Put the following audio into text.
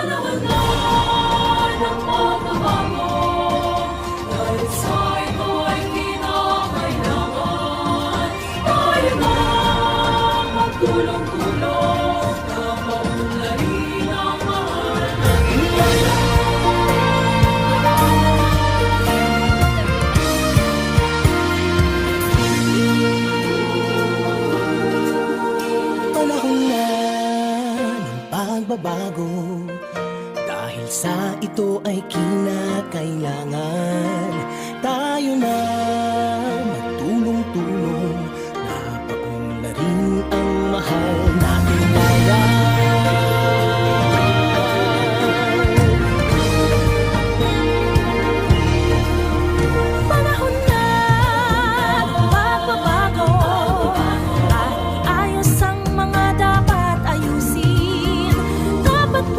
Panahon na ng pagbabago, dahil sa ito ay kinakailangan tayo na magtulong-tulong na maunlarin ang mahal natin. Panahon na ng pagbabago, dahil sa ito ay kinakailangan tayo na magtulong-tulong na paunlarin ang mahal